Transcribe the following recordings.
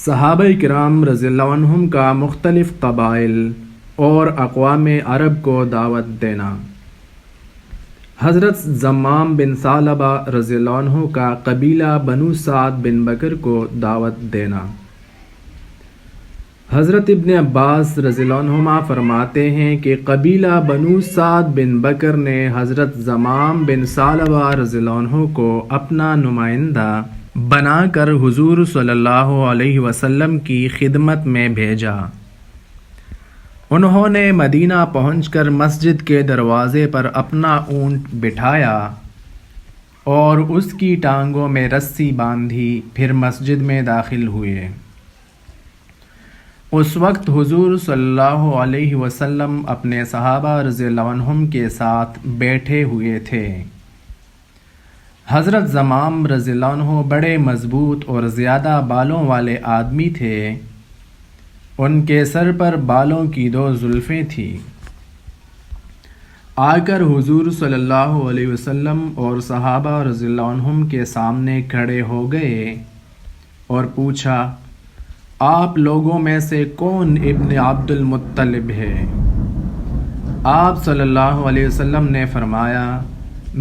صحابہ کرام رضی اللہ عنہم کا مختلف قبائل اور اقوام عرب کو دعوت دینا۔ حضرت زمام بن ثعلبہ رضی اللہ عنہ کا قبیلہ بنو سعد بن بکر کو دعوت دینا۔ حضرت ابن عباس رضی اللہ عنہما فرماتے ہیں کہ قبیلہ بنو سعد بن بکر نے حضرت زمام بن ثعلبہ رضی اللہ عنہ کو اپنا نمائندہ بنا کر حضور صلی اللہ علیہ وسلم کی خدمت میں بھیجا۔ انہوں نے مدینہ پہنچ کر مسجد کے دروازے پر اپنا اونٹ بٹھایا اور اس کی ٹانگوں میں رسی باندھی، پھر مسجد میں داخل ہوئے۔ اس وقت حضور صلی اللہ علیہ وسلم اپنے صحابہ رضی اللہ عنہم کے ساتھ بیٹھے ہوئے تھے۔ حضرت زمام رضی اللہ عنہ بڑے مضبوط اور زیادہ بالوں والے آدمی تھے۔ ان کے سر پر بالوں کی 2 زلفیں تھیں۔ آ کر حضور صلی اللہ علیہ وسلم اور صحابہ رضی اللہ عنہم کے سامنے کھڑے ہو گئے اور پوچھا، آپ لوگوں میں سے کون ابن عبد المطلب ہے؟ آپ صلی اللہ علیہ وسلم نے فرمایا،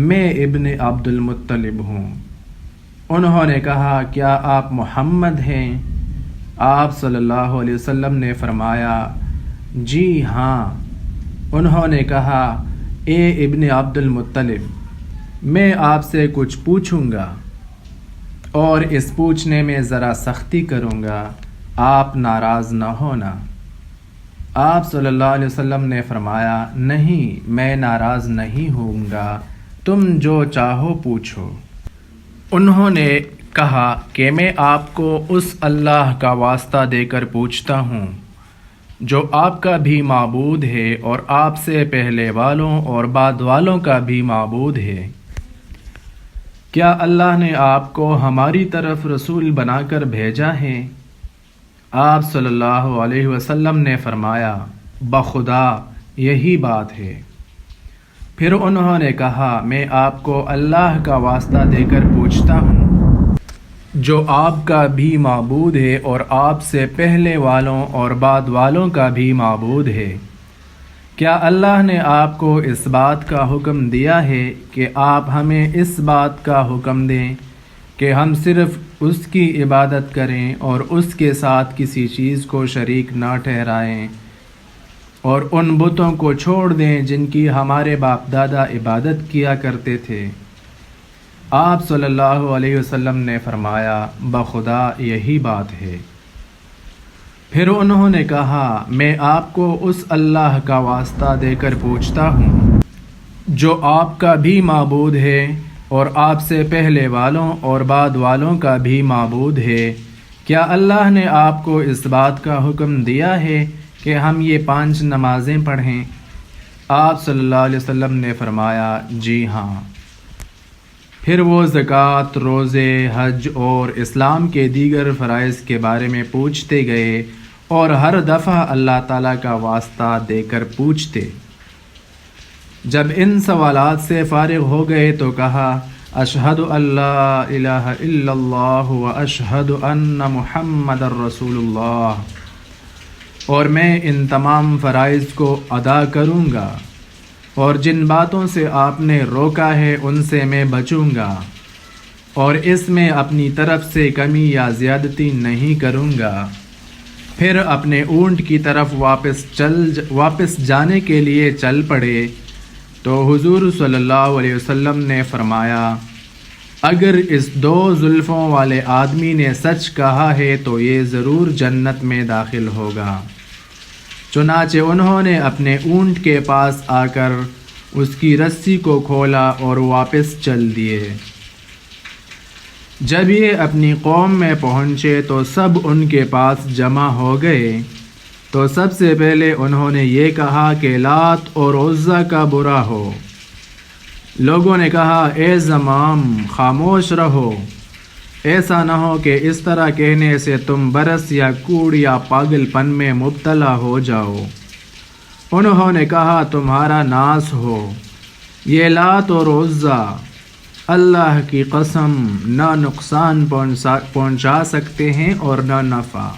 میں ابن عبد المطلب ہوں۔ انہوں نے کہا، کیا آپ محمد ہیں؟ آپ صلی اللہ علیہ وسلم نے فرمایا، جی ہاں۔ انہوں نے کہا، اے ابن عبد المطلب، میں آپ سے کچھ پوچھوں گا اور اس پوچھنے میں ذرا سختی کروں گا، آپ ناراض نہ ہونا۔ آپ صلی اللہ علیہ وسلم نے فرمایا، نہیں، میں ناراض نہیں ہوں گا، تم جو چاہو پوچھو۔ انہوں نے کہا کہ میں آپ کو اس اللہ کا واسطہ دے کر پوچھتا ہوں جو آپ کا بھی معبود ہے اور آپ سے پہلے والوں اور بعد والوں کا بھی معبود ہے۔ کیا اللہ نے آپ کو ہماری طرف رسول بنا کر بھیجا ہے؟ آپ صلی اللہ علیہ وسلم نے فرمایا، بخدا یہی بات ہے۔ پھر انہوں نے کہا، میں آپ کو اللہ کا واسطہ دے کر پوچھتا ہوں جو آپ کا بھی معبود ہے اور آپ سے پہلے والوں اور بعد والوں کا بھی معبود ہے۔ کیا اللہ نے آپ کو اس بات کا حکم دیا ہے کہ آپ ہمیں اس بات کا حکم دیں کہ ہم صرف اس کی عبادت کریں اور اس کے ساتھ کسی چیز کو شریک نہ ٹھہرائیں اور ان بتوں کو چھوڑ دیں جن کی ہمارے باپ دادا عبادت کیا کرتے تھے؟ آپ صلی اللہ علیہ وسلم نے فرمایا، بخدا یہی بات ہے۔ پھر انہوں نے کہا، میں آپ کو اس اللہ کا واسطہ دے کر پوچھتا ہوں جو آپ کا بھی معبود ہے اور آپ سے پہلے والوں اور بعد والوں کا بھی معبود ہے۔ کیا اللہ نے آپ کو اس بات کا حکم دیا ہے کہ ہم یہ 5 نمازیں پڑھیں؟ آپ صلی اللہ علیہ وسلم نے فرمایا، جی ہاں۔ پھر وہ زکوٰۃ، روزے، حج اور اسلام کے دیگر فرائض کے بارے میں پوچھتے گئے اور ہر دفعہ اللہ تعالیٰ کا واسطہ دے کر پوچھتے۔ جب ان سوالات سے فارغ ہو گئے تو کہا، اشہد ان لا الہ الا اللہ و اشہد ان محمد رسول اللہ، اور میں ان تمام فرائض کو ادا کروں گا اور جن باتوں سے آپ نے روکا ہے ان سے میں بچوں گا اور اس میں اپنی طرف سے کمی یا زیادتی نہیں کروں گا۔ پھر اپنے اونٹ کی طرف واپس جانے کے لیے چل پڑے تو حضور صلی اللہ علیہ وسلم نے فرمایا، اگر اس 2 زلفوں والے آدمی نے سچ کہا ہے تو یہ ضرور جنت میں داخل ہوگا۔ چنانچہ انہوں نے اپنے اونٹ کے پاس آ کر اس کی رسی کو کھولا اور واپس چل دیے۔ جب یہ اپنی قوم میں پہنچے تو سب ان کے پاس جمع ہو گئے تو سب سے پہلے انہوں نے یہ کہا کہ لات اور عزیٰ کا برا ہو۔ لوگوں نے کہا، اے زمام خاموش رہو، ایسا نہ ہو کہ اس طرح کہنے سے تم برس یا کوڑ یا پاگل پن میں مبتلا ہو جاؤ۔ انہوں نے کہا، تمہارا ناس ہو، یہ لات اور عزیٰ اللہ کی قسم نہ نقصان پہنچا سکتے ہیں اور نہ نفع۔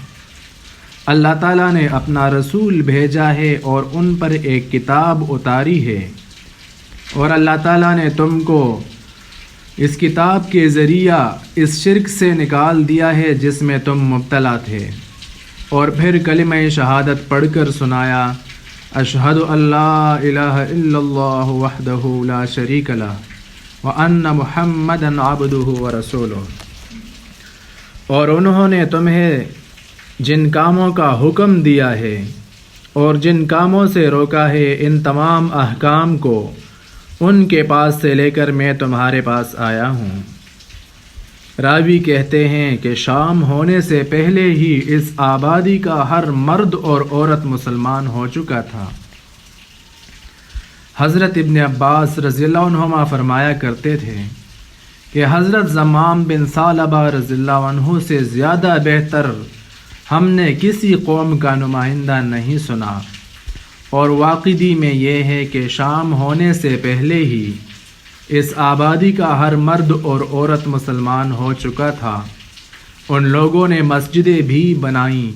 اللہ تعالیٰ نے اپنا رسول بھیجا ہے اور ان پر ایک کتاب اتاری ہے، اور اللہ تعالیٰ نے تم کو اس کتاب کے ذریعہ اس شرک سے نکال دیا ہے جس میں تم مبتلا تھے، اور پھر کلمہ شہادت پڑھ کر سنایا، اشہد ان لا الہ الا اللہ وحدہ لا شریک لہ وان محمدا عبدہ ورسولہ۔ اور انہوں نے تمہیں جن کاموں کا حکم دیا ہے اور جن کاموں سے روکا ہے، ان تمام احکام کو ان کے پاس سے لے کر میں تمہارے پاس آیا ہوں۔ راوی کہتے ہیں کہ شام ہونے سے پہلے ہی اس آبادی کا ہر مرد اور عورت مسلمان ہو چکا تھا۔ حضرت ابن عباس رضی اللہ عنہما فرمایا کرتے تھے کہ حضرت زمام بن ثعلبہ رضی اللہ عنہ سے زیادہ بہتر ہم نے کسی قوم کا نمائندہ نہیں سنا، اور واقعی میں یہ ہے کہ شام ہونے سے پہلے ہی اس آبادی کا ہر مرد اور عورت مسلمان ہو چکا تھا۔ ان لوگوں نے مسجدیں بھی بنائیں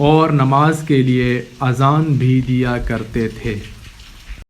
اور نماز کے لیے اذان بھی دیا کرتے تھے۔